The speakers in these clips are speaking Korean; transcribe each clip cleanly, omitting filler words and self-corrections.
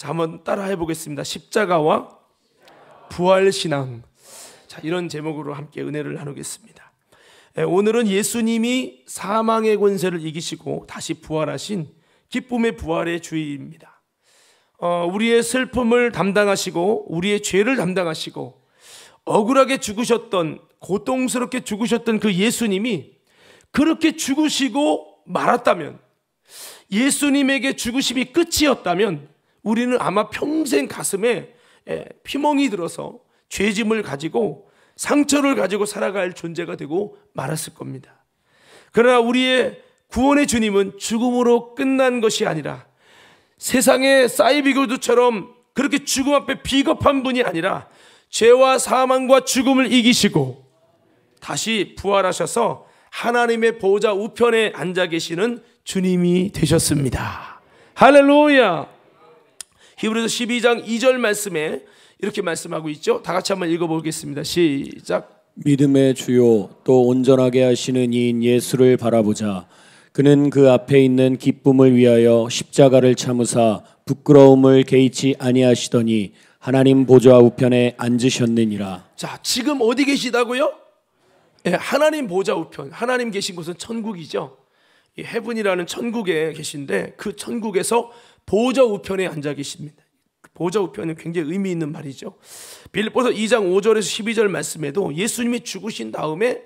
자, 한번 따라 해보겠습니다. 십자가와 부활신앙. 자, 이런 제목으로 함께 은혜를 나누겠습니다. 오늘은 예수님이 사망의 권세를 이기시고 다시 부활하신 기쁨의 부활의 주일입니다. 우리의 슬픔을 담당하시고 우리의 죄를 담당하시고 억울하게 죽으셨던, 고통스럽게 죽으셨던 그 예수님이 그렇게 죽으시고 말았다면, 예수님에게 죽으심이 끝이었다면 우리는 아마 평생 가슴에 피멍이 들어서 죄짐을 가지고 상처를 가지고 살아갈 존재가 되고 말았을 겁니다. 그러나 우리의 구원의 주님은 죽음으로 끝난 것이 아니라 세상의 사이비교두처럼 그렇게 죽음 앞에 비겁한 분이 아니라 죄와 사망과 죽음을 이기시고 다시 부활하셔서 하나님의 보좌 우편에 앉아 계시는 주님이 되셨습니다. 할렐루야. 히브리서 12장 2절 말씀에 이렇게 말씀하고 있죠. 다 같이 한번 읽어보겠습니다. 시작. 믿음의 주요 또 온전하게 하시는 이인 예수를 바라보자. 그는 그 앞에 있는 기쁨을 위하여 십자가를 참으사 부끄러움을 개의치 아니하시더니 하나님 보좌 우편에 앉으셨느니라. 자, 지금 어디 계시다고요? 하나님 보좌 우편. 하나님 계신 곳은 천국이죠. 이 헤븐이라는 천국에 계신데 그 천국에서 보좌 우편에 앉아 계십니다. 보좌 우편은 굉장히 의미 있는 말이죠. 빌립보서 2장 5절에서 12절 말씀에도 예수님이 죽으신 다음에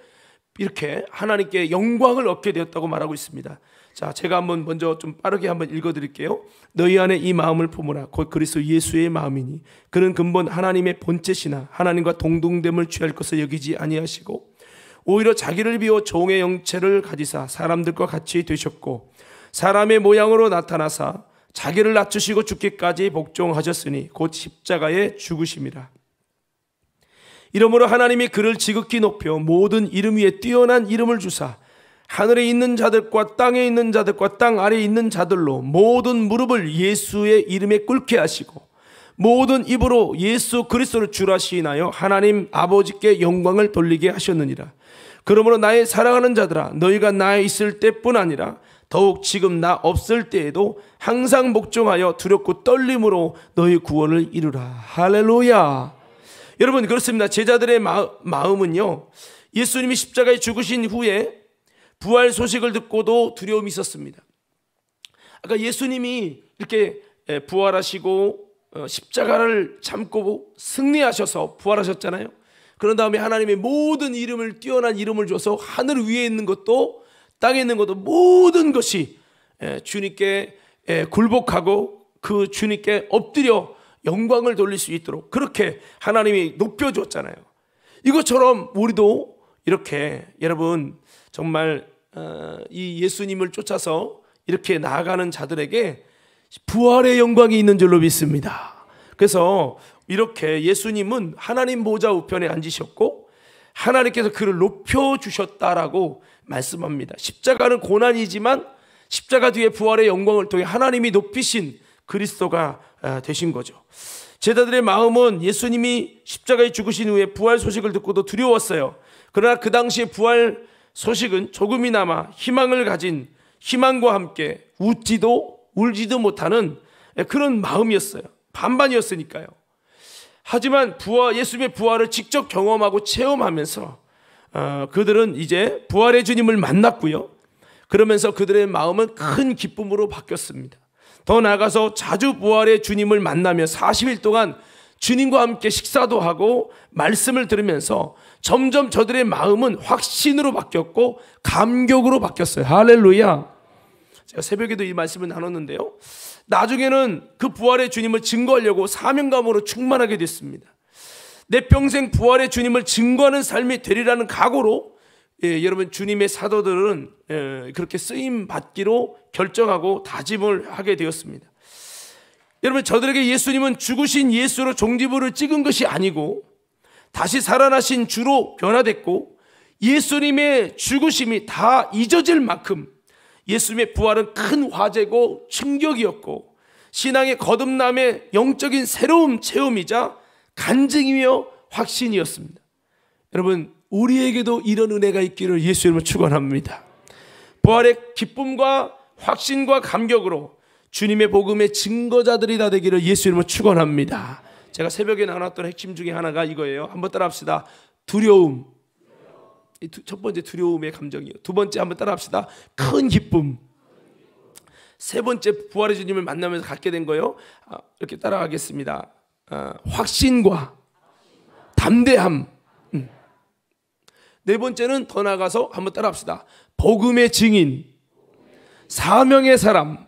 이렇게 하나님께 영광을 얻게 되었다고 말하고 있습니다. 자, 제가 한번 먼저 좀 빠르게 한번 읽어드릴게요. 너희 안에 이 마음을 품으라. 곧 그리스도 예수의 마음이니 그는 근본 하나님의 본체시나 하나님과 동등됨을 취할 것을 여기지 아니하시고 오히려 자기를 비워 종의 형체를 가지사 사람들과 같이 되셨고 사람의 모양으로 나타나사 자기를 낮추시고 죽기까지 복종하셨으니 곧 십자가에 죽으심이라. 이러므로 하나님이 그를 지극히 높여 모든 이름 위에 뛰어난 이름을 주사 하늘에 있는 자들과 땅에 있는 자들과 땅 아래에 있는 자들로 모든 무릎을 예수의 이름에 꿇게 하시고 모든 입으로 예수 그리스도를 주라 시인하여 하나님 아버지께 영광을 돌리게 하셨느니라. 그러므로 나의 사랑하는 자들아, 너희가 나에 있을 때뿐 아니라 더욱 지금 나 없을 때에도 항상 복종하여 두렵고 떨림으로 너희 구원을 이루라. 할렐루야. 여러분, 그렇습니다. 제자들의 마음은요, 예수님이 십자가에 죽으신 후에 부활 소식을 듣고도 두려움이 있었습니다. 아까 예수님이 이렇게 부활하시고 십자가를 참고 승리하셔서 부활하셨잖아요. 그런 다음에 하나님의 모든 이름을, 뛰어난 이름을 줘서 하늘 위에 있는 것도 땅에 있는 것도 모든 것이 주님께 굴복하고 그 주님께 엎드려 영광을 돌릴 수 있도록 그렇게 하나님이 높여줬잖아요. 이것처럼 우리도 이렇게 여러분 정말 이 예수님을 쫓아서 이렇게 나아가는 자들에게 부활의 영광이 있는 줄로 믿습니다. 그래서 이렇게 예수님은 하나님 보좌 우편에 앉으셨고 하나님께서 그를 높여주셨다라고 말씀합니다. 십자가는 고난이지만 십자가 뒤에 부활의 영광을 통해 하나님이 높이신 그리스도가 되신 거죠. 제자들의 마음은 예수님이 십자가에 죽으신 후에 부활 소식을 듣고도 두려웠어요. 그러나 그 당시에 부활 소식은 조금이나마 희망을 가진, 희망과 함께 웃지도 울지도 못하는 그런 마음이었어요. 반반이었으니까요. 하지만 예수님의 부활을 직접 경험하고 체험하면서 그들은 이제 부활의 주님을 만났고요. 그러면서 그들의 마음은 큰 기쁨으로 바뀌었습니다. 더 나아가서 자주 부활의 주님을 만나며 40일 동안 주님과 함께 식사도 하고 말씀을 들으면서 점점 저들의 마음은 확신으로 바뀌었고 감격으로 바뀌었어요. 할렐루야. 제가 새벽에도 이 말씀을 나눴는데요, 나중에는 그 부활의 주님을 증거하려고 사명감으로 충만하게 됐습니다. 내 평생 부활의 주님을 증거하는 삶이 되리라는 각오로 여러분 주님의 사도들은 그렇게 쓰임 받기로 결정하고 다짐을 하게 되었습니다. 여러분, 저들에게 예수님은 죽으신 예수로 종지부를 찍은 것이 아니고 다시 살아나신 주로 변화됐고 예수님의 죽으심이 다 잊어질 만큼 예수님의 부활은 큰 화제고 충격이었고 신앙의 거듭남의 영적인 새로운 체험이자 간증이며 확신이었습니다. 여러분, 우리에게도 이런 은혜가 있기를 예수 이름으로 축원합니다. 부활의 기쁨과 확신과 감격으로 주님의 복음의 증거자들이 다 되기를 예수 이름으로 축원합니다. 제가 새벽에 나눴던 핵심 중에 하나가 이거예요. 한번 따라합시다. 두려움. 첫 번째 두려움의 감정이에요. 두 번째 한번 따라합시다. 큰 기쁨. 세 번째 부활의 주님을 만나면서 갖게 된 거예요. 이렇게 따라가겠습니다. 확신과 담대함. 네 번째는 더 나아가서 한번 따라합시다. 복음의 증인, 사명의 사람.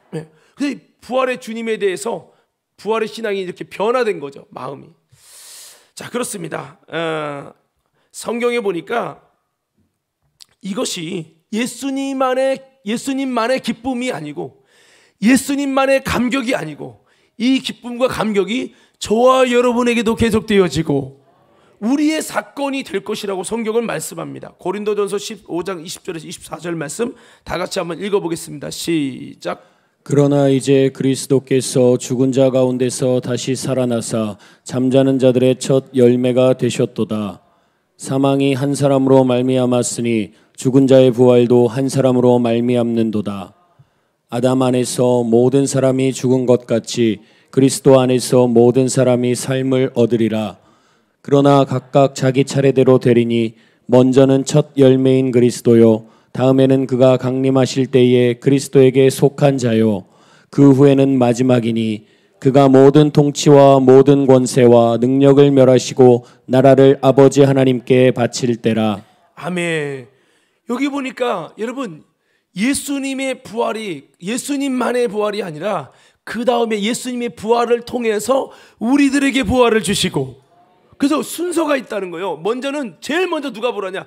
네. 그래서 부활의 주님에 대해서 부활의 신앙이 이렇게 변화된 거죠. 마음이. 자, 그렇습니다. 성경에 보니까 이것이 예수님만의 기쁨이 아니고 예수님만의 감격이 아니고 이 기쁨과 감격이 저와 여러분에게도 계속되어지고 우리의 사건이 될 것이라고 성경은 말씀합니다. 고린도전서 15장 20절에서 24절 말씀 다 같이 한번 읽어보겠습니다. 시작. 그러나 이제 그리스도께서 죽은 자 가운데서 다시 살아나사 잠자는 자들의 첫 열매가 되셨도다. 사망이 한 사람으로 말미암았으니 죽은 자의 부활도 한 사람으로 말미암는도다. 아담 안에서 모든 사람이 죽은 것 같이 그리스도 안에서 모든 사람이 삶을 얻으리라. 그러나 각각 자기 차례대로 되리니 먼저는 첫 열매인 그리스도요, 다음에는 그가 강림하실 때에 그리스도에게 속한 자요, 그 후에는 마지막이니 그가 모든 통치와 모든 권세와 능력을 멸하시고 나라를 아버지 하나님께 바칠 때라. 아멘. 여기 보니까 여러분 예수님의 부활이 예수님만의 부활이 아니라 그 다음에 예수님의 부활을 통해서 우리들에게 부활을 주시고, 그래서 순서가 있다는 거예요. 제일 먼저 누가 부활하냐?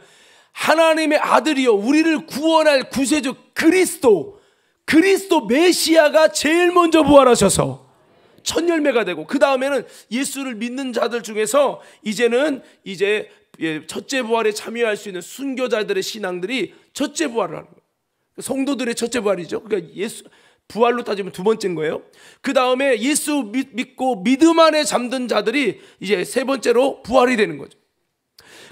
하나님의 아들이요 우리를 구원할 구세주 그리스도 메시아가 제일 먼저 부활하셔서 첫 열매가 되고, 그 다음에는 예수를 믿는 자들 중에서 이제 첫째 부활에 참여할 수 있는 순교자들의 신앙들이 첫째 부활을 하는 거예요. 성도들의 첫째 부활이죠. 그러니까 예수 부활로 따지면 두 번째인 거예요. 그 다음에 예수 믿고 믿음 안에 잠든 자들이 이제 세 번째로 부활이 되는 거죠.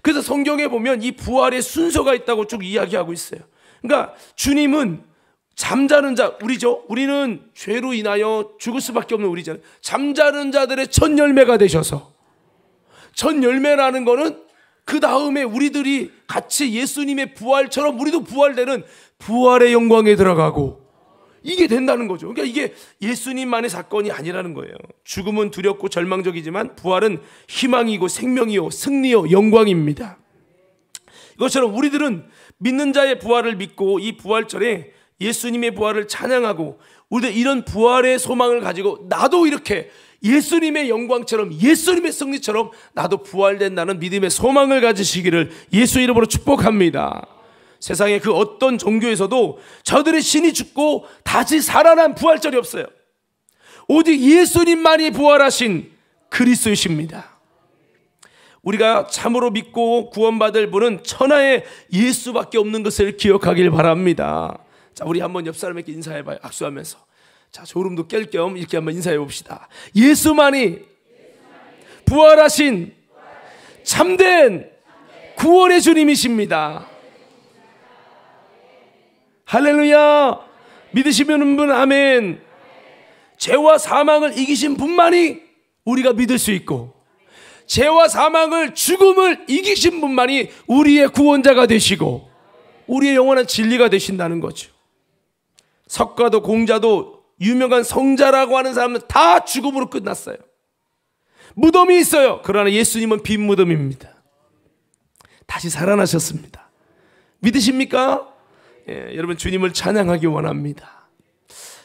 그래서 성경에 보면 이 부활의 순서가 있다고 쭉 이야기하고 있어요. 그러니까 주님은 잠자는 자, 우리죠. 우리는 죄로 인하여 죽을 수밖에 없는 우리잖아요. 잠자는 자들의 첫 열매가 되셔서, 첫 열매라는 거는 그 다음에 우리들이 같이 예수님의 부활처럼 우리도 부활되는 부활의 영광에 들어가고 이게 된다는 거죠. 그러니까 이게 예수님만의 사건이 아니라는 거예요. 죽음은 두렵고 절망적이지만 부활은 희망이고 생명이요 승리요 영광입니다. 이것처럼 우리들은 믿는 자의 부활을 믿고 이 부활절에 예수님의 부활을 찬양하고 우리들 이런 부활의 소망을 가지고 나도 이렇게 예수님의 영광처럼 예수님의 승리처럼 나도 부활된다는 믿음의 소망을 가지시기를 예수 이름으로 축복합니다. 세상에 그 어떤 종교에서도 저들의 신이 죽고 다시 살아난 부활절이 없어요. 오직 예수님만이 부활하신 그리스도이십니다. 우리가 참으로 믿고 구원받을 분은 천하에 예수밖에 없는 것을 기억하길 바랍니다. 자, 우리 한번 옆 사람에게 인사해봐요. 악수하면서. 자, 소름도 깰 겸 이렇게 한번 인사해 봅시다. 예수만이 부활하신 참된 구원의 주님이십니다. 할렐루야. 믿으시는 분 아멘. 죄와 사망을 이기신 분만이 우리가 믿을 수 있고, 죄와 사망을 죽음을 이기신 분만이 우리의 구원자가 되시고 우리의 영원한 진리가 되신다는 거죠. 석가도 공자도 유명한 성자라고 하는 사람은 다 죽음으로 끝났어요. 무덤이 있어요. 그러나 예수님은 빈 무덤입니다. 다시 살아나셨습니다. 믿으십니까? 예, 여러분 주님을 찬양하기 원합니다.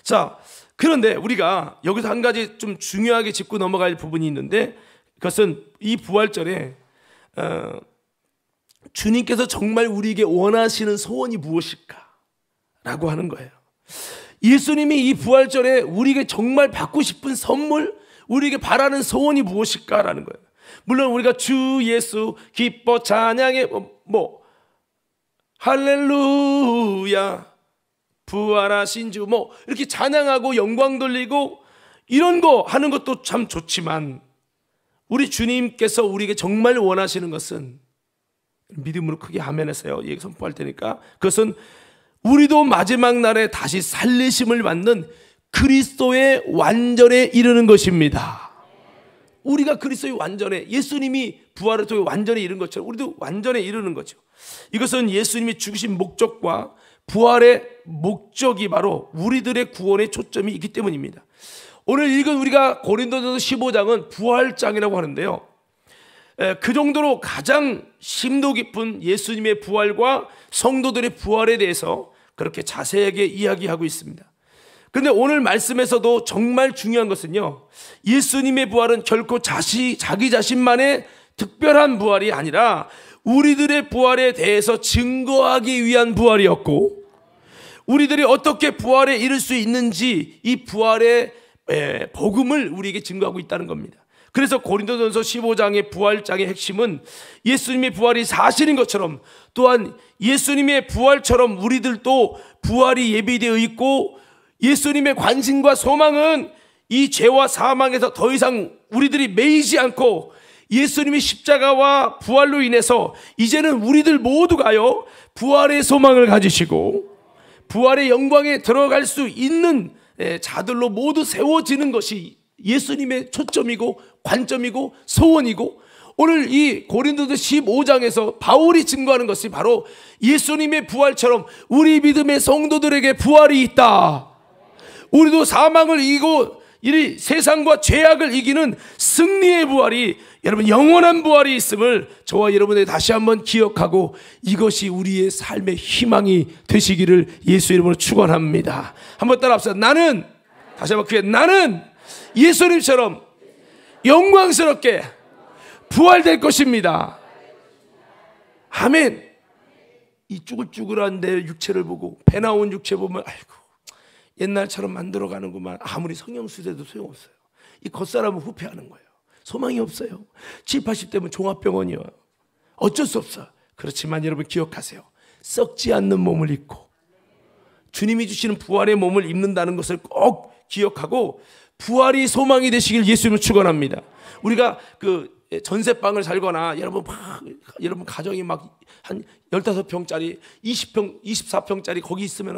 자, 그런데 우리가 여기서 한 가지 좀 중요하게 짚고 넘어갈 부분이 있는데, 그것은 이 부활절에 주님께서 정말 우리에게 원하시는 소원이 무엇일까? 라고 하는 거예요. 예수님이 이 부활절에 우리에게 정말 받고 싶은 선물, 우리에게 바라는 소원이 무엇일까라는 거예요. 물론 우리가 주 예수 기뻐 찬양해 할렐루야 부활하신 주 이렇게 찬양하고 영광 돌리고 이런 거 하는 것도 참 좋지만, 우리 주님께서 우리에게 정말 원하시는 것은, 믿음으로 크게 아멘하세요. 얘기 선포할 테니까, 그것은 우리도 마지막 날에 다시 살리심을 받는 그리스도의 완전에 이르는 것입니다. 우리가 그리스도의 완전에, 예수님이 부활을 통해 완전에 이른 것처럼 우리도 완전에 이르는 거죠. 이것은 예수님이 죽으신 목적과 부활의 목적이 바로 우리들의 구원의 초점이 있기 때문입니다. 오늘 읽은 우리가 고린도전서 15장은 부활장이라고 하는데요, 그 정도로 가장 심도 깊은 예수님의 부활과 성도들의 부활에 대해서 그렇게 자세하게 이야기하고 있습니다. 그런데 오늘 말씀에서도 정말 중요한 것은요, 예수님의 부활은 결코 자기 자신만의 특별한 부활이 아니라 우리들의 부활에 대해서 증거하기 위한 부활이었고, 우리들이 어떻게 부활에 이를 수 있는지 이 부활의 복음을 우리에게 증거하고 있다는 겁니다. 그래서 고린도전서 15장의 부활장의 핵심은 예수님의 부활이 사실인 것처럼, 또한 예수님의 부활처럼 우리들도 부활이 예비되어 있고, 예수님의 관심과 소망은 이 죄와 사망에서 더 이상 우리들이 매이지 않고 예수님의 십자가와 부활로 인해서 이제는 우리들 모두가요 부활의 소망을 가지시고 부활의 영광에 들어갈 수 있는 자들로 모두 세워지는 것이 예수님의 초점이고 관점이고 소원이고, 오늘 이 고린도서 15장에서 바울이 증거하는 것이 바로 예수님의 부활처럼 우리 믿음의 성도들에게 부활이 있다. 우리도 사망을 이기고 이 세상과 죄악을 이기는 승리의 부활이, 여러분 영원한 부활이 있음을 저와 여러분이 다시 한번 기억하고, 이것이 우리의 삶의 희망이 되시기를 예수 이름으로 축원합니다. 한번 따라합시다. 나는, 다시 한번 크게, 나는 예수님처럼 영광스럽게 부활될 것입니다. 아멘. 이 쭈글쭈글한 내 육체를 보고, 배 나온 육체 보면 아이고 옛날처럼 만들어가는구만. 아무리 성형수술해도 소용없어요. 이 겉사람은 후퇴하는 거예요. 소망이 없어요. 70, 80대면 종합병원이요. 어쩔 수 없어. 그렇지만 여러분 기억하세요. 썩지 않는 몸을 입고 주님이 주시는 부활의 몸을 입는다는 것을 꼭 기억하고, 부활이 소망이 되시길 예수님을 축원합니다. 우리가 그 전세방을 살거나 여러분 가정이 막 한 15평짜리 20평 24평짜리 거기 있으면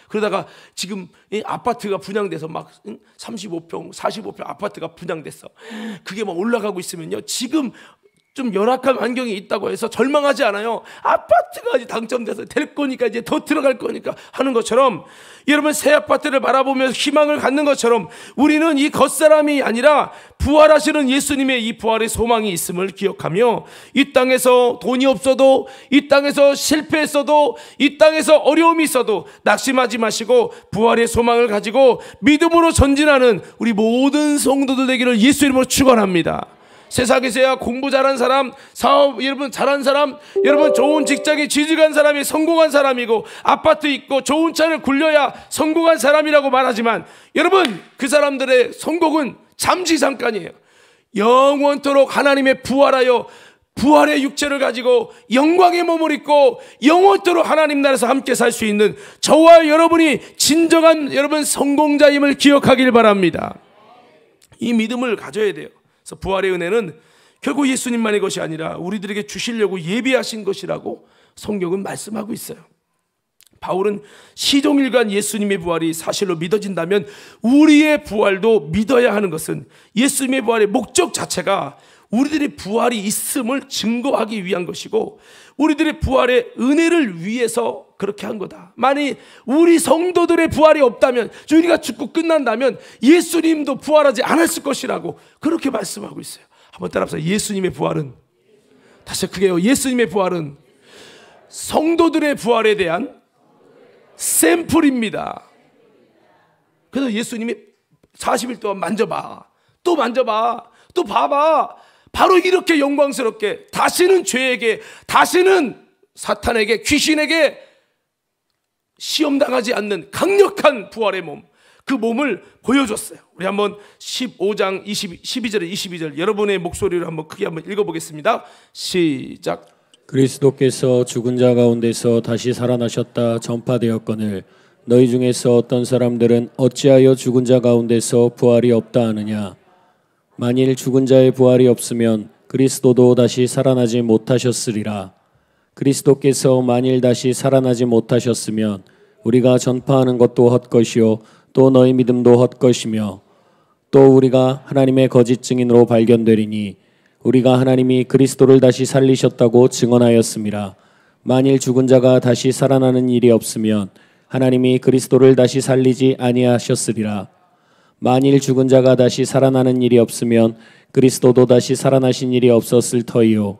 그러다가 지금 아파트가 분양돼서 막 35평 45평 아파트가 분양됐어. 그게 막 올라가고 있으면요, 지금 좀 열악한 환경이 있다고 해서 절망하지 않아요. 아파트가 이제 당첨돼서 될 거니까 이제 더 들어갈 거니까 하는 것처럼, 여러분 새 아파트를 바라보면서 희망을 갖는 것처럼 우리는 이 겉사람이 아니라 부활하시는 예수님의 이 부활의 소망이 있음을 기억하며, 이 땅에서 돈이 없어도, 이 땅에서 실패했어도, 이 땅에서 어려움이 있어도 낙심하지 마시고 부활의 소망을 가지고 믿음으로 전진하는 우리 모든 성도들 되기를 예수 이름으로 축원합니다. 세상에서야 공부 잘한 사람, 사업 여러분 잘한 사람, 여러분 좋은 직장에 취직한 사람이 성공한 사람이고, 아파트 있고 좋은 차를 굴려야 성공한 사람이라고 말하지만, 여러분 그 사람들의 성공은 잠시 잠깐이에요. 영원토록 하나님의 부활하여 부활의 육체를 가지고 영광의 몸을 입고 영원토록 하나님 나라에서 함께 살 수 있는 저와 여러분이 진정한 여러분 성공자임을 기억하길 바랍니다. 이 믿음을 가져야 돼요. 그래서 부활의 은혜는 결국 예수님만의 것이 아니라 우리들에게 주시려고 예비하신 것이라고 성경은 말씀하고 있어요. 바울은 시종일관 예수님의 부활이 사실로 믿어진다면 우리의 부활도 믿어야 하는 것은, 예수님의 부활의 목적 자체가 우리들의 부활이 있음을 증거하기 위한 것이고, 우리들의 부활의 은혜를 위해서 그렇게 한 거다. 만약 우리 성도들의 부활이 없다면, 우리가 죽고 끝난다면 예수님도 부활하지 않았을 것이라고 그렇게 말씀하고 있어요. 한번 따라합시다. 예수님의 부활은, 다시 크게요, 예수님의 부활은 성도들의 부활에 대한 샘플입니다. 그래서 예수님이 40일 동안 만져봐, 또 만져봐, 또 봐봐. 바로 이렇게 영광스럽게 다시는 죄에게, 다시는 사탄에게, 귀신에게 시험당하지 않는 강력한 부활의 몸, 그 몸을 보여줬어요. 우리 한번 15장 12절에 22절 여러분의 목소리로 한번 크게 한번 읽어보겠습니다. 시작. 그리스도께서 죽은 자 가운데서 다시 살아나셨다 전파되었거늘 너희 중에서 어떤 사람들은 어찌하여 죽은 자 가운데서 부활이 없다 하느냐. 만일 죽은 자의 부활이 없으면 그리스도도 다시 살아나지 못하셨으리라. 그리스도께서 만일 다시 살아나지 못하셨으면 우리가 전파하는 것도 헛것이요 또 너희 믿음도 헛것이며 또 우리가 하나님의 거짓 증인으로 발견되리니 우리가 하나님이 그리스도를 다시 살리셨다고 증언하였음이라. 만일 죽은 자가 다시 살아나는 일이 없으면 하나님이 그리스도를 다시 살리지 아니하셨으리라. 만일 죽은 자가 다시 살아나는 일이 없으면 그리스도도 다시 살아나신 일이 없었을 터이요.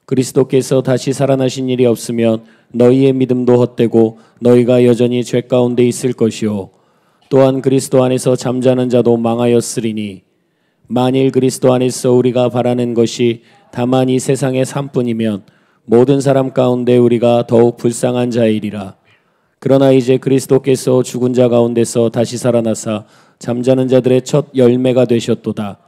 그리스도께서 다시 살아나신 일이 없으면 너희의 믿음도 헛되고 너희가 여전히 죄 가운데 있을 것이요. 또한 그리스도 안에서 잠자는 자도 망하였으리니 만일 그리스도 안에서 우리가 바라는 것이 다만 이 세상의 삶뿐이면 모든 사람 가운데 우리가 더욱 불쌍한 자이리라. 그러나 이제 그리스도께서 죽은 자 가운데서 다시 살아나사 잠자는 자들의 첫 열매가 되셨도다.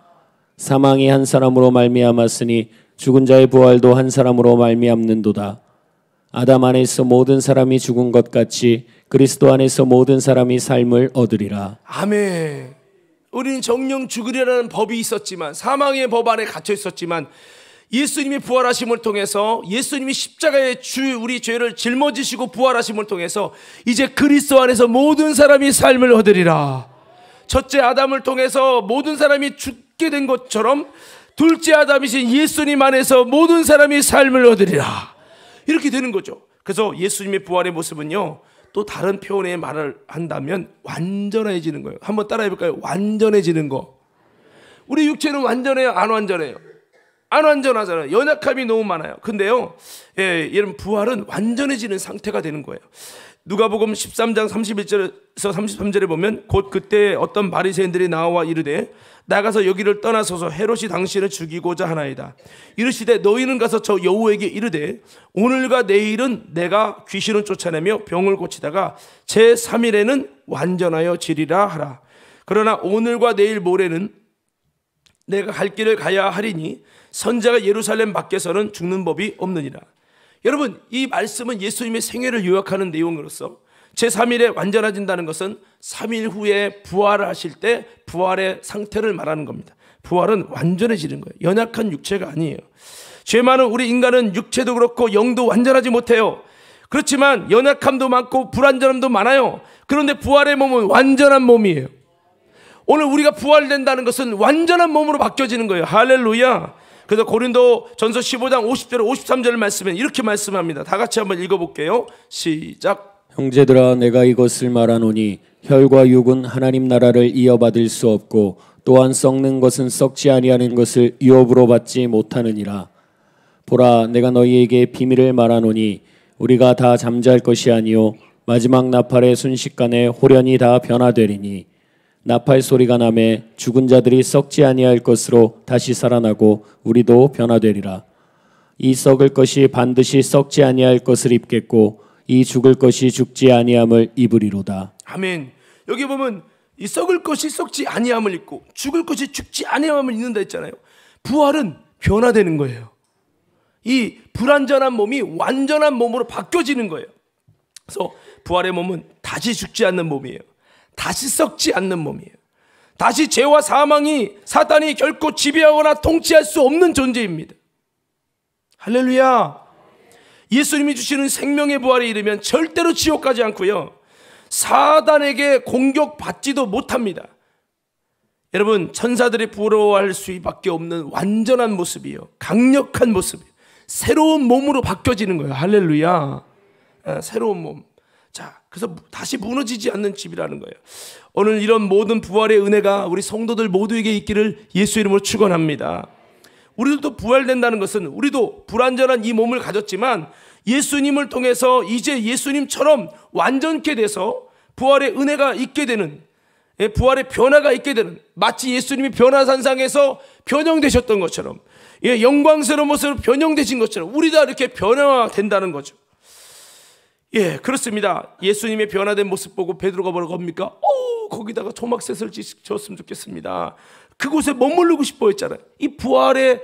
사망이 한 사람으로 말미암았으니 죽은 자의 부활도 한 사람으로 말미암는도다. 아담 안에서 모든 사람이 죽은 것 같이 그리스도 안에서 모든 사람이 삶을 얻으리라. 아멘. 우리는 정령 죽으리라는 법이 있었지만, 사망의 법 안에 갇혀 있었지만, 예수님이 부활하심을 통해서, 예수님이 십자가에 우리 죄를 짊어지시고 부활하심을 통해서 이제 그리스도 안에서 모든 사람이 삶을 얻으리라. 첫째 아담을 통해서 모든 사람이 죽게 된 것처럼 둘째 아담이신 예수님 안에서 모든 사람이 삶을 얻으리라. 이렇게 되는 거죠. 그래서 예수님의 부활의 모습은요, 또 다른 표현의 말을 한다면 완전해지는 거예요. 한번 따라해 볼까요? 완전해지는 거. 우리 육체는 완전해요? 안 완전해요? 안 완전하잖아요. 연약함이 너무 많아요. 근데요, 여러분, 부활은 완전해지는 상태가 되는 거예요. 누가복음 13장 31절에서 33절에 보면 곧 그때 어떤 바리새인들이 나와 이르되 나가서 여기를 떠나소서 헤롯이 당신을 죽이고자 하나이다. 이르시되 너희는 가서 저 여우에게 이르되 오늘과 내일은 내가 귀신을 쫓아내며 병을 고치다가 제3일에는 완전하여 지리라 하라. 그러나 오늘과 내일 모레는 내가 갈 길을 가야 하리니 선자가 예루살렘 밖에서는 죽는 법이 없느니라. 여러분, 이 말씀은 예수님의 생애를 요약하는 내용으로서 제3일에 완전해진다는 것은 3일 후에 부활하실 때 부활의 상태를 말하는 겁니다. 부활은 완전해지는 거예요. 연약한 육체가 아니에요. 죄 많은 우리 인간은 육체도 그렇고 영도 완전하지 못해요. 그렇지만 연약함도 많고 불완전함도 많아요. 그런데 부활의 몸은 완전한 몸이에요. 오늘 우리가 부활된다는 것은 완전한 몸으로 바뀌어지는 거예요. 할렐루야. 그래서 고린도 전서 15장 50절 53절 말씀에 이렇게 말씀합니다. 다 같이 한번 읽어볼게요. 시작. 형제들아, 내가 이것을 말하노니 혈과 육은 하나님 나라를 이어받을 수 없고 또한 썩는 것은 썩지 아니하는 것을 유업으로 받지 못하느니라. 보라, 내가 너희에게 비밀을 말하노니 우리가 다 잠잘 것이 아니요 마지막 나팔의 순식간에 홀연히 다 변화되리니 나팔 소리가 나매 죽은 자들이 썩지 아니할 것으로 다시 살아나고 우리도 변화되리라. 이 썩을 것이 반드시 썩지 아니할 것을 입겠고 이 죽을 것이 죽지 아니함을 입으리로다. 아멘. 여기 보면 이 썩을 것이 썩지 아니함을 입고 죽을 것이 죽지 아니함을 입는다 했잖아요. 부활은 변화되는 거예요. 이 불완전한 몸이 완전한 몸으로 바뀌어지는 거예요. 그래서 부활의 몸은 다시 죽지 않는 몸이에요. 다시 썩지 않는 몸이에요. 다시 죄와 사탄이 결코 지배하거나 통치할 수 없는 존재입니다. 할렐루야. 예수님이 주시는 생명의 부활에 이르면 절대로 지옥 가지 않고요, 사단에게 공격받지도 못합니다. 여러분, 천사들이 부러워할 수밖에 없는 완전한 모습이에요. 강력한 모습이에요. 새로운 몸으로 바뀌어지는 거예요. 할렐루야. 새로운 몸. 자, 그래서 다시 무너지지 않는 집이라는 거예요. 오늘 이런 모든 부활의 은혜가 우리 성도들 모두에게 있기를 예수 이름으로 축원합니다. 우리도 부활된다는 것은 우리도 불완전한 이 몸을 가졌지만 예수님을 통해서 이제 예수님처럼 완전케 돼서 부활의 은혜가 있게 되는, 부활의 변화가 있게 되는, 마치 예수님이 변화산상에서 변형되셨던 것처럼, 영광스러운 모습으로 변형되신 것처럼 우리도 이렇게 변화된다는 거죠. 예, 그렇습니다. 예수님의 변화된 모습 보고 베드로가 뭐라고 합니까? 거기다가 초막셋을 지었으면 좋겠습니다. 그곳에 머무르고 싶어 했잖아요. 이 부활의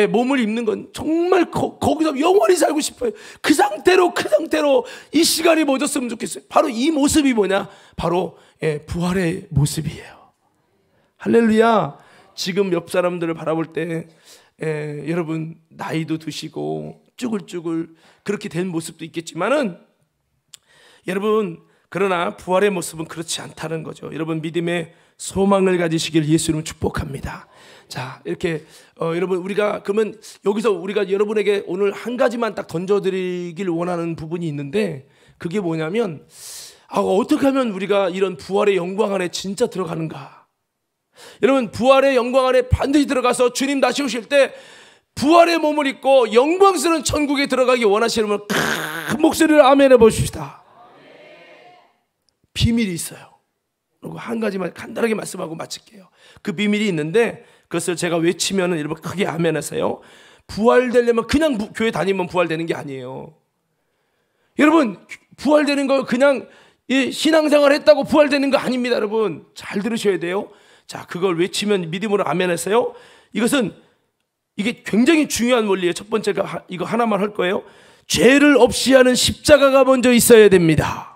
몸을 입는 건 정말 거기서 영원히 살고 싶어요. 그 상태로 이 시간이 멎었으면 좋겠어요. 바로 이 모습이 뭐냐? 바로 부활의 모습이에요. 할렐루야. 지금 옆 사람들을 바라볼 때 여러분 나이도 드시고 쭈글쭈글 그렇게 된 모습도 있겠지만은 여러분 그러나 부활의 모습은 그렇지 않다는 거죠. 여러분 믿음의 소망을 가지시길 예수님은 축복합니다. 자, 이렇게 여러분 우리가 그러면 여기서 우리가 여러분에게 오늘 한 가지만 딱 던져드리길 원하는 부분이 있는데, 그게 뭐냐면 어떻게 하면 우리가 이런 부활의 영광 안에 진짜 들어가는가. 여러분 부활의 영광 안에 반드시 들어가서 주님 다시 오실 때 부활의 몸을 입고 영광스러운 천국에 들어가기 원하시는 분은 큰 목소리를 아멘 해보십시다. 비밀이 있어요. 그리고 한 가지만 간단하게 말씀하고 마칠게요. 그 비밀이 있는데 그것을 제가 외치면은 여러분 크게 아멘 하세요. 부활되려면 그냥 교회 다니면 부활되는 게 아니에요. 여러분 부활되는 거 그냥 신앙생활 했다고 부활되는 거 아닙니다. 여러분 잘 들으셔야 돼요. 자, 그걸 외치면 믿음으로 아멘 하세요. 이게 굉장히 중요한 원리예요. 첫 번째가 이거 하나만 할 거예요. 죄를 없이 하는 십자가가 먼저 있어야 됩니다.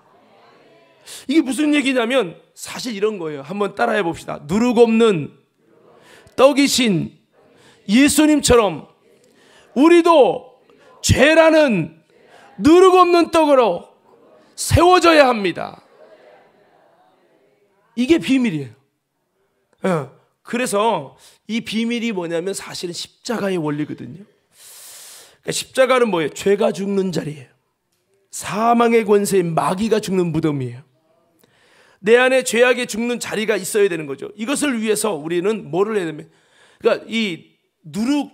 이게 무슨 얘기냐면 사실 이런 거예요. 한번 따라해 봅시다. 누룩 없는 떡이신 예수님처럼 우리도 죄라는 누룩 없는 떡으로 세워져야 합니다. 이게 비밀이에요. 그래서 이 비밀이 뭐냐면 사실은 십자가의 원리거든요. 그러니까 십자가는 뭐예요? 죄가 죽는 자리예요. 사망의 권세인 마귀가 죽는 무덤이에요. 내 안에 죄악이 죽는 자리가 있어야 되는 거죠. 이것을 위해서 우리는 뭐를 해야 되면, 그러니까 이 누룩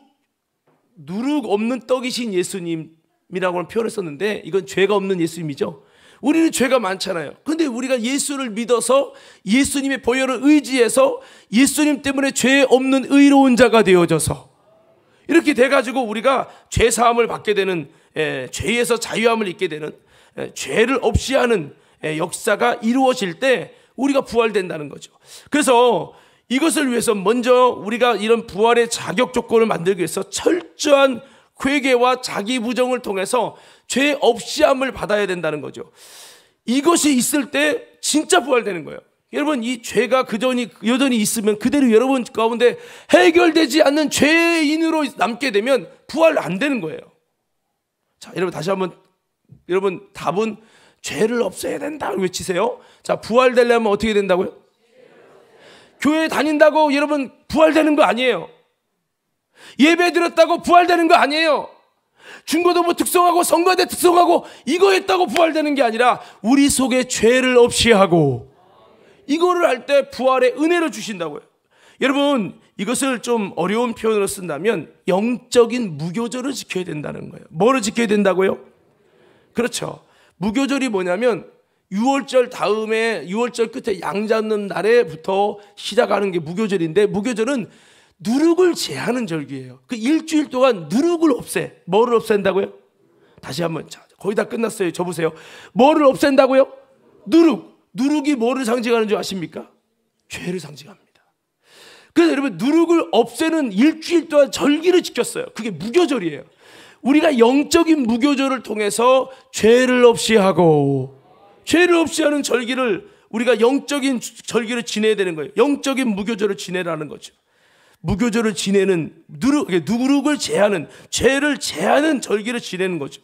없는 떡이신 예수님이라고는 표현을 썼는데 이건 죄가 없는 예수님이죠. 우리는 죄가 많잖아요. 근데 우리가 예수를 믿어서 예수님의 보혈을 의지해서 예수님 때문에 죄 없는 의로운 자가 되어져서 이렇게 돼가지고 우리가 죄 사함을 받게 되는, 죄에서 자유함을 입게 되는, 죄를 없이 하는 역사가 이루어질 때 우리가 부활된다는 거죠. 그래서 이것을 위해서 먼저 우리가 이런 부활의 자격 조건을 만들기 위해서 철저한 회개와 자기 부정을 통해서 죄 없이 함을 받아야 된다는 거죠. 이것이 있을 때 진짜 부활되는 거예요. 여러분 이 죄가 여전히 있으면 그대로 여러분 가운데 해결되지 않는 죄인으로 남게 되면 부활 안 되는 거예요. 자, 여러분 다시 한번, 여러분 답은 죄를 없애야 된다고 외치세요. 자, 부활되려면 어떻게 된다고요? 교회 다닌다고 여러분 부활되는 거 아니에요. 예배 드렸다고 부활되는 거 아니에요. 중고등부 특성하고 성가대 특성하고 이거 했다고 부활되는 게 아니라 우리 속에 죄를 없이 하고 이거를 할 때 부활의 은혜를 주신다고요. 여러분 이것을 좀 어려운 표현으로 쓴다면 영적인 무교절을 지켜야 된다는 거예요. 뭐를 지켜야 된다고요? 그렇죠. 무교절이 뭐냐면 6월절 다음에 6월절 끝에 양 잡는 날에부터 시작하는 게 무교절인데, 무교절은 누룩을 제하는 절기예요. 그 일주일 동안 누룩을 없애. 뭐를 없앤다고요? 다시 한번, 자, 거의 다 끝났어요. 접으세요. 뭐를 없앤다고요? 누룩이 뭐를 상징하는 줄 아십니까? 죄를 상징합니다. 그래서 여러분 누룩을 없애는 일주일 동안 절기를 지켰어요. 그게 무교절이에요. 우리가 영적인 무교절을 통해서 죄를 없이 하고, 죄를 없이 하는 절기를 우리가 영적인 절기를 지내야 되는 거예요. 영적인 무교절을 지내라는 거죠. 무교절을 지내는, 누룩을 제하는, 죄를 제하는 절기를 지내는 거죠.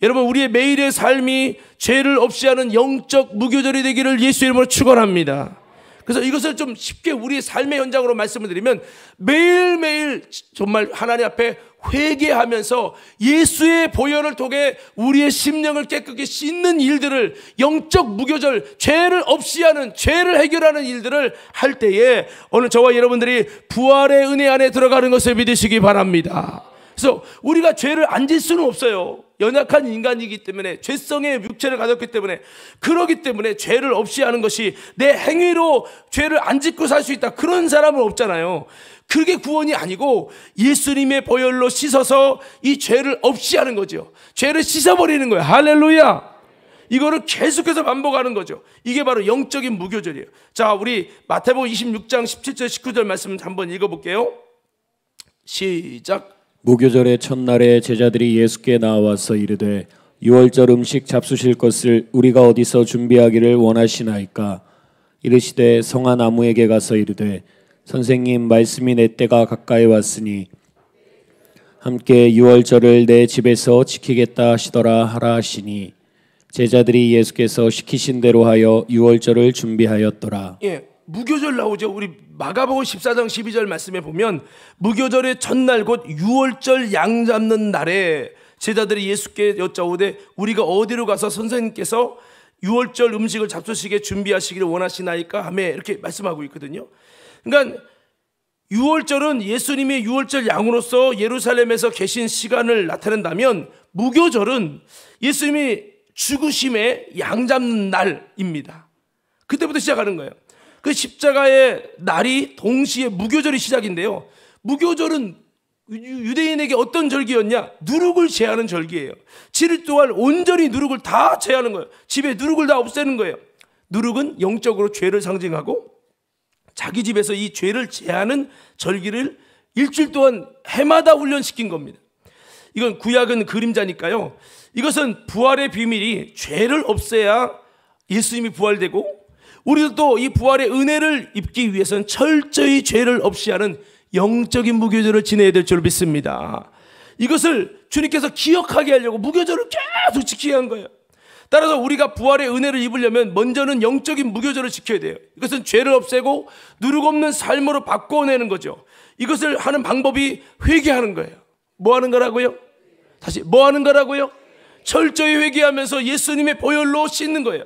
여러분 우리의 매일의 삶이 죄를 없이 하는 영적 무교절이 되기를 예수의 이름으로 축원합니다. 그래서 이것을 좀 쉽게 우리의 삶의 현장으로 말씀을 드리면 매일매일 정말 하나님 앞에 회개하면서 예수의 보혈을 통해 우리의 심령을 깨끗이 씻는 일들을, 영적 무교절, 죄를 없이 하는, 죄를 해결하는 일들을 할 때에 오늘 저와 여러분들이 부활의 은혜 안에 들어가는 것을 믿으시기 바랍니다. 그래서 우리가 죄를 안 질 수는 없어요. 연약한 인간이기 때문에, 죄성의 육체를 가졌기 때문에, 그러기 때문에 죄를 없이 하는 것이 내 행위로 죄를 안 짓고 살 수 있다, 그런 사람은 없잖아요. 그게 구원이 아니고 예수님의 보혈로 씻어서 이 죄를 없이 하는 거죠. 죄를 씻어버리는 거예요. 할렐루야. 이거를 계속해서 반복하는 거죠. 이게 바로 영적인 무교절이에요. 자, 우리 마태복음 26장 17절 19절 말씀 한번 읽어볼게요. 시작. 무교절의 첫날에 제자들이 예수께 나와서 이르되 유월절 음식 잡수실 것을 우리가 어디서 준비하기를 원하시나이까? 이르시되 성한 나무에게 가서 이르되 선생님, 말씀이 내 때가 가까이 왔으니 함께 유월절을 내 집에서 지키겠다 하시더라 하라 하시니, 제자들이 예수께서 시키신 대로 하여 유월절을 준비하였더라. 예, 무교절 나오죠. 우리 마가복음 14장 12절 말씀에 보면 무교절의 첫날 곧 유월절 양 잡는 날에 제자들이 예수께 여짜오되 우리가 어디로 가서 선생님께서 유월절 음식을 잡수시게 준비하시기를 원하시나이까 하며 이렇게 말씀하고 있거든요. 그러니까 유월절은 예수님이 유월절 양으로서 예루살렘에서 계신 시간을 나타낸다면 무교절은 예수님이 죽으심의 양 잡는 날입니다. 그때부터 시작하는 거예요. 그 십자가의 날이 동시에 무교절이 시작인데요. 무교절은 유대인에게 어떤 절기였냐? 누룩을 제하는 절기예요. 7일 동안 온전히 누룩을 다 제하는 거예요. 집에 누룩을 다 없애는 거예요. 누룩은 영적으로 죄를 상징하고 자기 집에서 이 죄를 제하는 절기를 일주일 동안 해마다 훈련시킨 겁니다. 이건 구약은 그림자니까요. 이것은 부활의 비밀이 죄를 없애야 예수님이 부활되고 우리도 또 이 부활의 은혜를 입기 위해서는 철저히 죄를 없이 하는 영적인 무교절을 지내야 될 줄 믿습니다. 이것을 주님께서 기억하게 하려고 무교절을 계속 지키게 한 거예요. 따라서 우리가 부활의 은혜를 입으려면 먼저는 영적인 무교절을 지켜야 돼요. 이것은 죄를 없애고 누룩 없는 삶으로 바꿔내는 거죠. 이것을 하는 방법이 회개하는 거예요. 뭐 하는 거라고요? 다시 뭐 하는 거라고요? 철저히 회개하면서 예수님의 보혈로 씻는 거예요.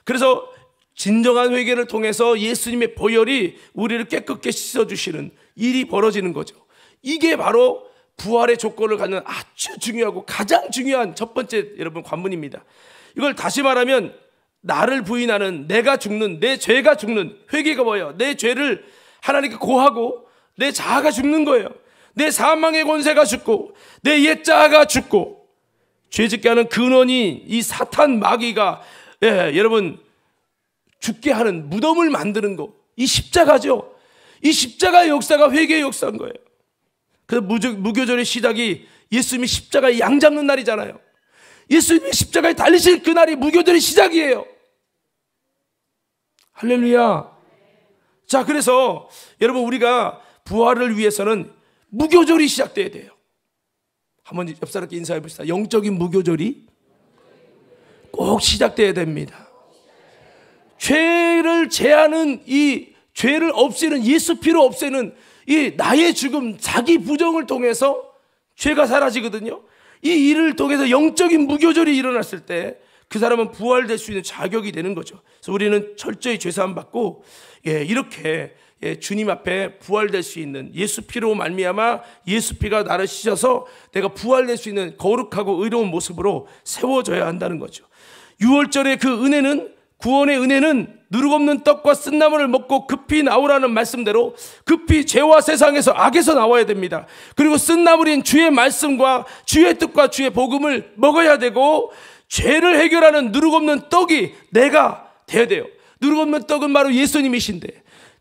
그래서 진정한 회개를 통해서 예수님의 보혈이 우리를 깨끗게 씻어주시는 일이 벌어지는 거죠. 이게 바로 부활의 조건을 갖는 아주 중요하고 가장 중요한 첫 번째 여러분 관문입니다. 이걸 다시 말하면 나를 부인하는 내가 죽는 내 죄가 죽는 회개가 뭐예요? 내 죄를 하나님께 고하고 내 자아가 죽는 거예요. 내 사망의 권세가 죽고 내 옛자아가 죽고 죄짓게 하는 근원이 이 사탄 마귀가 여러분 죽게 하는 무덤을 만드는 거, 이 십자가죠. 이 십자가의 역사가 회개의 역사인 거예요. 그 무교절의 시작이 예수님이 십자가에 양 잡는 날이잖아요. 예수님이 십자가에 달리실 그날이 무교절의 시작이에요. 할렐루야. 자, 그래서 여러분 우리가 부활을 위해서는 무교절이 시작돼야 돼요. 한번 옆 사람께 인사해 봅시다. 영적인 무교절이 꼭 시작돼야 됩니다. 죄를 제하는 이 죄를 없애는 예수 피로 없애는 이 나의 죽음, 자기 부정을 통해서 죄가 사라지거든요. 이 일을 통해서 영적인 무교절이 일어났을 때 그 사람은 부활될 수 있는 자격이 되는 거죠. 그래서 우리는 철저히 죄사함 받고 이렇게 주님 앞에 부활될 수 있는 예수 피로 말미암아 예수 피가 나를 씻어서 내가 부활될 수 있는 거룩하고 의로운 모습으로 세워져야 한다는 거죠. 유월절의 그 은혜는 구원의 은혜는 누룩 없는 떡과 쓴나물을 먹고 급히 나오라는 말씀대로 급히 죄와 세상에서 악에서 나와야 됩니다. 그리고 쓴나물인 주의 말씀과 주의 뜻과 주의 복음을 먹어야 되고 죄를 해결하는 누룩 없는 떡이 내가 돼야 돼요. 누룩 없는 떡은 바로 예수님이신데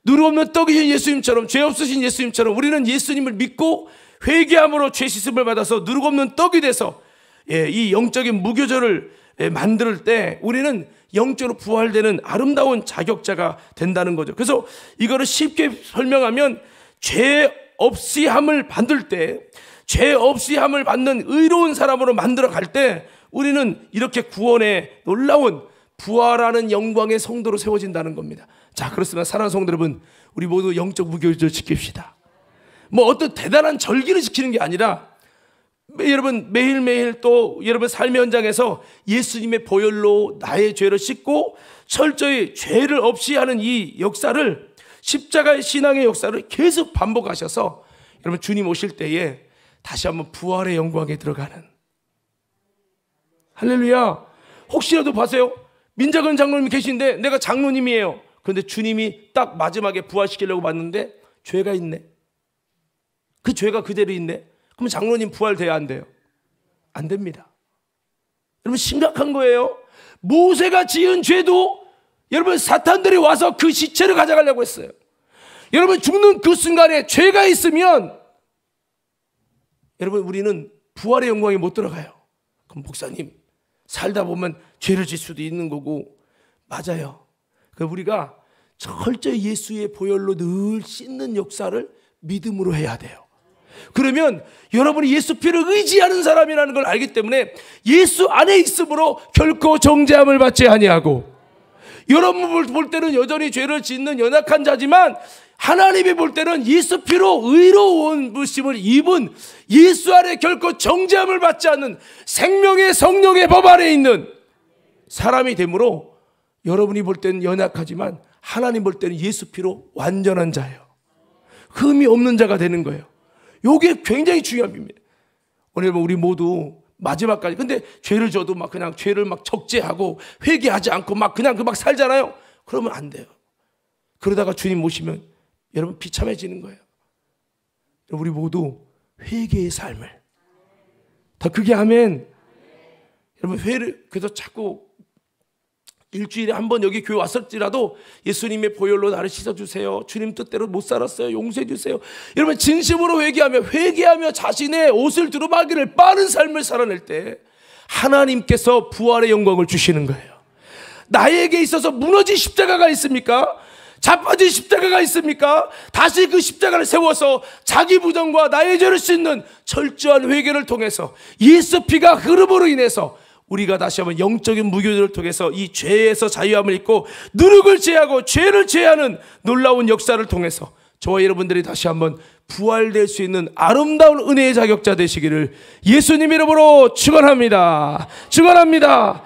누룩 없는 떡이신 예수님처럼 죄 없으신 예수님처럼 우리는 예수님을 믿고 회개함으로 죄 씻음을 받아서 누룩 없는 떡이 돼서 이 영적인 무교절을 만들 때 우리는 영적으로 부활되는 아름다운 자격자가 된다는 거죠. 그래서 이거를 쉽게 설명하면 죄 없이 함을 받을 때, 죄 없이 함을 받는 의로운 사람으로 만들어 갈 때 우리는 이렇게 구원의 놀라운 부활하는 영광의 성도로 세워진다는 겁니다. 자, 그렇습니다. 사랑하는 성도 여러분, 우리 모두 영적 무교절 지킵시다. 뭐 어떤 대단한 절기를 지키는 게 아니라 여러분 매일매일 또 여러분 삶의 현장에서 예수님의 보혈로 나의 죄를 씻고 철저히 죄를 없이 하는 이 역사를 십자가의 신앙의 역사를 계속 반복하셔서 여러분 주님 오실 때에 다시 한번 부활의 영광에 들어가는 할렐루야. 혹시라도 봐세요. 민자근 장로님이 계신데 내가 장로님이에요. 그런데 주님이 딱 마지막에 부활시키려고 봤는데 죄가 있네. 그 죄가 그대로 있네. 그럼 장로님 부활돼야 안 돼요? 안 됩니다. 여러분 심각한 거예요. 모세가 지은 죄도 여러분 사탄들이 와서 그 시체를 가져가려고 했어요. 여러분 죽는 그 순간에 죄가 있으면 여러분 우리는 부활의 영광에 못 들어가요. 그럼 목사님 살다 보면 죄를 질 수도 있는 거고 맞아요. 우리가 철저히 예수의 보혈로 늘 씻는 역사를 믿음으로 해야 돼요. 그러면 여러분이 예수 피를 의지하는 사람이라는 걸 알기 때문에 예수 안에 있으므로 결코 정죄함을 받지 아니하고, 여러분 볼 때는 여전히 죄를 짓는 연약한 자지만 하나님이 볼 때는 예수 피로 의로운 부심을 입은 예수 안에 결코 정죄함을 받지 않는 생명의 성령의 법 안에 있는 사람이 되므로 여러분이 볼 때는 연약하지만 하나님 볼 때는 예수 피로 완전한 자예요. 흠이 없는 자가 되는 거예요. 이게 굉장히 중요한 비밀이에요. 오늘 우리 모두 마지막까지, 근데 죄를 져도 막 그냥 죄를 막 적재하고 회개하지 않고 막 그냥 막 살잖아요. 그러면 안 돼요. 그러다가 주님 모시면 여러분 비참해지는 거예요. 우리 모두 회개의 삶을 더 크게 하면, 여러분 회를, 그래서 자꾸 일주일에 한 번 여기 교회 왔을지라도 예수님의 보혈로 나를 씻어주세요, 주님 뜻대로 못 살았어요, 용서해주세요. 여러분 진심으로 회개하며 자신의 옷을 두루마기를 빠른 삶을 살아낼 때 하나님께서 부활의 영광을 주시는 거예요. 나에게 있어서 무너진 십자가가 있습니까? 자빠진 십자가가 있습니까? 다시 그 십자가를 세워서 자기 부정과 나의 죄를 씻는 철저한 회개를 통해서 예수 피가 흐름으로 인해서 우리가 다시 한번 영적인 무교를 통해서 이 죄에서 자유함을 입고 누룩을 제하고 죄를 제하는 놀라운 역사를 통해서 저와 여러분들이 다시 한번 부활될 수 있는 아름다운 은혜의 자격자 되시기를 예수님 이름으로 축원합니다. 축원합니다.